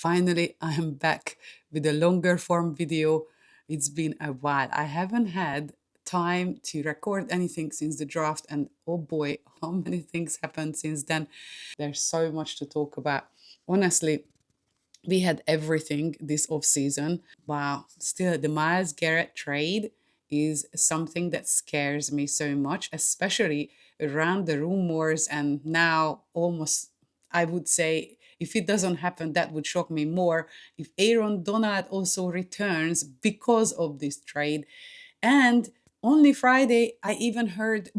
Finally, I am back with a longer form video. It's been a while. I haven't had time to record anything since the draft, and oh boy, how many things happened since then. There's so much to talk about. Honestly, we had everything this off season. Wow, still the Myles Garrett trade is something that scares me so much, especially around the rumors and now almost I would say if it doesn't happen, that would shock me more. If Aaron Donald also returns because of this trade. And only Friday, I even heard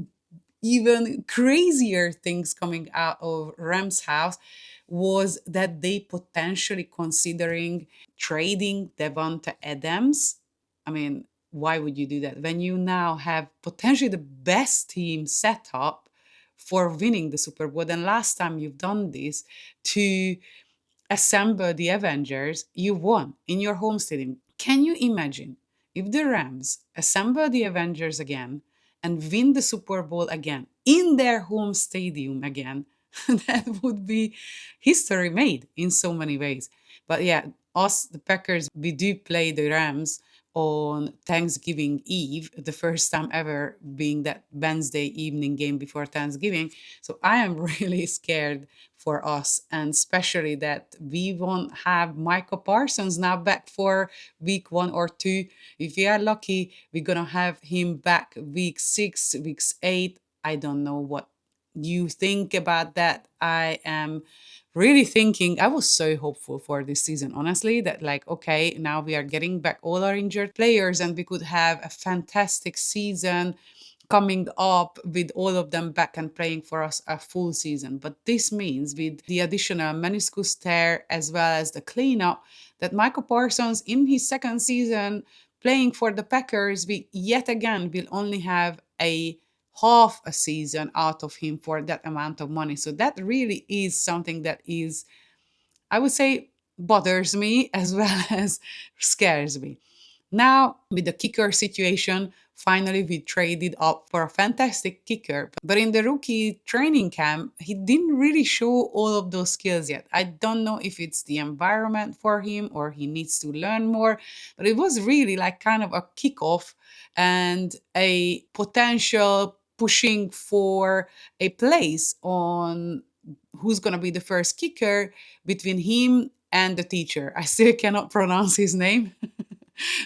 even crazier things coming out of Rams house was that they potentially considering trading Devonta Adams. I mean, why would you do that when you now have potentially the best team set up for winning the Super Bowl? And last time you've done this to assemble the Avengers, you won in your home stadium. Can you imagine if the Rams assemble the Avengers again and win the Super Bowl again in their home stadium again? That would be history made in so many ways. But yeah, us, the Packers, we do play the Rams on Thanksgiving Eve, the first time ever being that Wednesday evening game before Thanksgiving. So I am really scared for us, and especially that we won't have Micah Parsons now back for week 1 or 2. If we are lucky, we're gonna have him back week 6, weeks 8. I don't know what you think about that. I am really thinking, I was so hopeful for this season, honestly, that like, okay, now we are getting back all our injured players and we could have a fantastic season coming up with all of them back and playing for us a full season. But this means with the additional meniscus tear as well as the cleanup, that Michael Parsons in his second season playing for the Packers, we yet again will only have a half a season out of him for that amount of money. So that really is something that is, I would say, bothers me as well as scares me. Now, with the kicker situation, finally we traded up for a fantastic kicker. But in the rookie training camp, he didn't really show all of those skills yet. I don't know if it's the environment for him or he needs to learn more, but it was really like kind of a kickoff and a potential pushing for a place on who's going to be the first kicker between him and the teacher. I still cannot pronounce his name.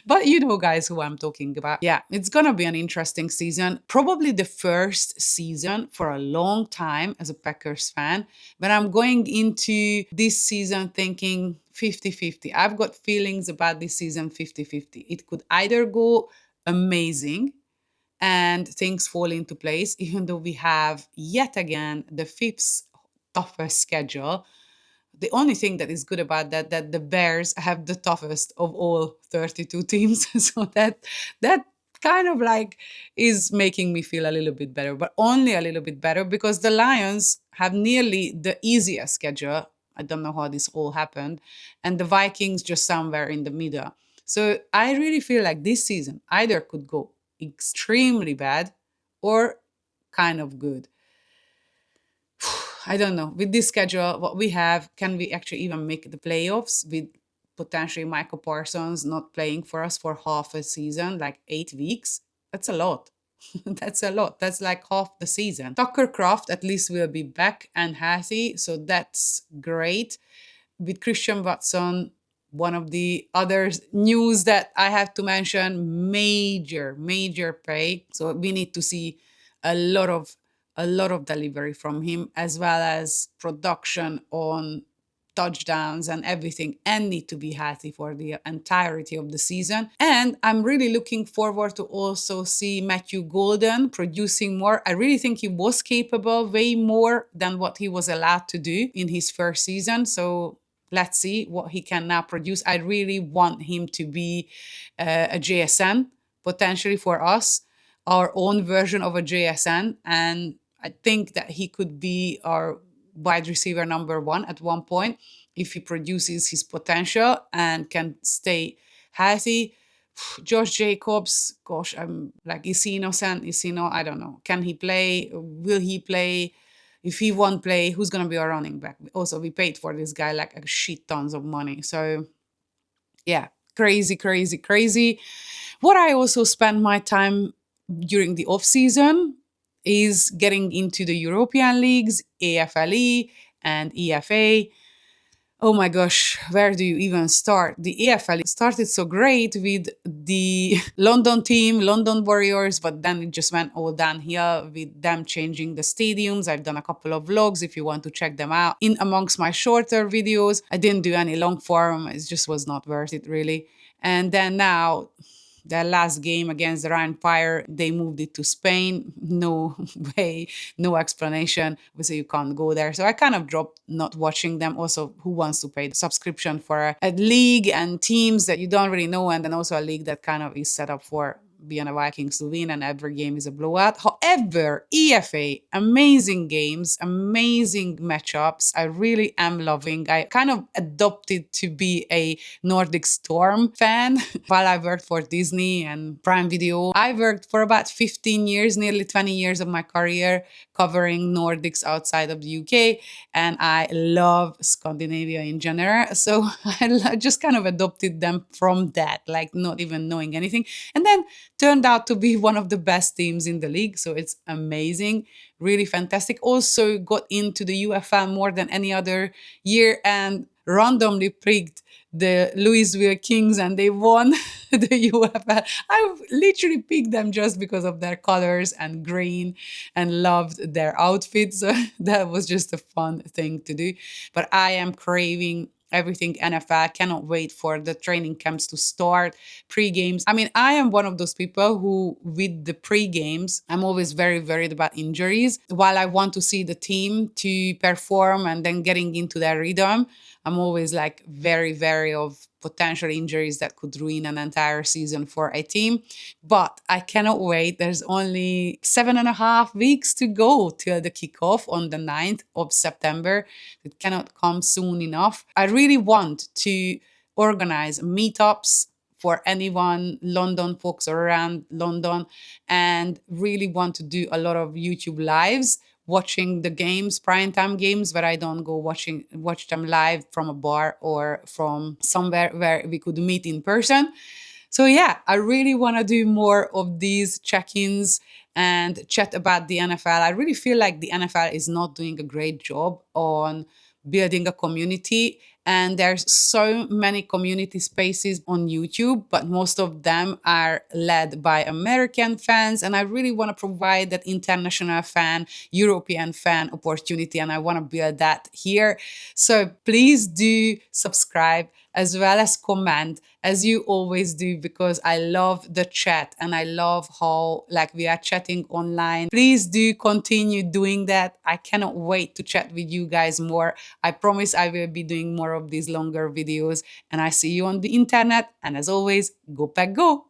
But you know, guys, who I'm talking about. Yeah, it's gonna be an interesting season. Probably the first season for a long time as a Packers fan. But I'm going into this season thinking 50-50. I've got feelings about this season 50-50. It could either go amazing and things fall into place, even though we have yet again the fifth toughest schedule. The only thing that is good about that the Bears have the toughest of all 32 teams. So that kind of like is making me feel a little bit better, but only a little bit better because the Lions have nearly the easiest schedule. I don't know how this all happened, and the Vikings just somewhere in the middle. So I really feel like this season either could go extremely bad or kind of good. I don't know. With this schedule, what we have, can we actually even make the playoffs with potentially Michael Parsons not playing for us for half a season, like 8 weeks? That's a lot. That's a lot. That's like half the season. Tucker Kraft at least will be back and healthy, so that's great. With Christian Watson, one of the other news that I have to mention, major pay. So we need to see a lot of delivery from him as well as production on touchdowns and everything, and need to be healthy for the entirety of the season. And I'm really looking forward to also see Matthew Golden producing more. I really think he was capable way more than what he was allowed to do in his first season. So let's see what he can now produce. I really want him to be a JSN potentially for us, our own version of a JSN. And I think that he could be our wide receiver number 1 at one point if he produces his potential and can stay healthy. Josh Jacobs, gosh, I'm like, is he innocent? Is he not? I don't know. Can he play? Will he play? if he won't play, who's going to be our running back? Also, we paid for this guy like a shit tons of money. So yeah, crazy, crazy, crazy. What I also spend my time during the off season is getting into the European leagues, AFLE and EFA. Oh my gosh, where do you even start? The AFL started so great with the London team, London Warriors, but then it just went all downhill with them changing the stadiums. I've done a couple of vlogs if you want to check them out. In amongst my shorter videos, I didn't do any long form, it just was not worth it really. And then now their last game against the Ryan Fire, they moved it to Spain. No way, no explanation. We say you can't go there. So I kind of dropped not watching them. Also, who wants to pay the subscription for a league and teams that you don't really know, and then also a league that kind of is set up for Vienna Vikings to win, and every game is a blowout. However, EFA, amazing games, amazing matchups. I really am loving. I kind of adopted to be a Nordic Storm fan while I worked for Disney and Prime Video. I worked for about 15 years, nearly 20 years of my career covering Nordics outside of the UK, and I love Scandinavia in general. So I just kind of adopted them from that, like not even knowing anything. And then turned out to be one of the best teams in the league. So it's amazing, really fantastic. Also got into the UFL more than any other year and randomly picked the Louisville Kings and they won the UFL. I literally picked them just because of their colors and green and loved their outfits. So that was just a fun thing to do. But I am craving everything NFL. Cannot wait for the training camps to start, pre-games. I mean, I am one of those people who, with the pre-games, I'm always very worried about injuries. While I want to see the team to perform and then getting into their rhythm, I'm always like very, very of potential injuries that could ruin an entire season for a team. But I cannot wait. There's only 7.5 weeks to go till the kickoff on the 9th of September. It cannot come soon enough. I really want to organize meetups for anyone, London folks or around London, and really want to do a lot of YouTube lives watching the games, primetime games, where I don't go watch them live from a bar or from somewhere where we could meet in person. So yeah, I really want to do more of these check-ins and chat about the NFL. I really feel like the NFL is not doing a great job on building a community, and there's so many community spaces on YouTube, but most of them are led by American fans, and I really want to provide that international fan, European fan opportunity, and I want to build that here. So please do subscribe as well as comment, as you always do, because I love the chat and I love how like we are chatting online. Please do continue doing that. I cannot wait to chat with you guys more. I promise I will be doing more of these longer videos, and I see you on the internet. And as always, go Pack Go!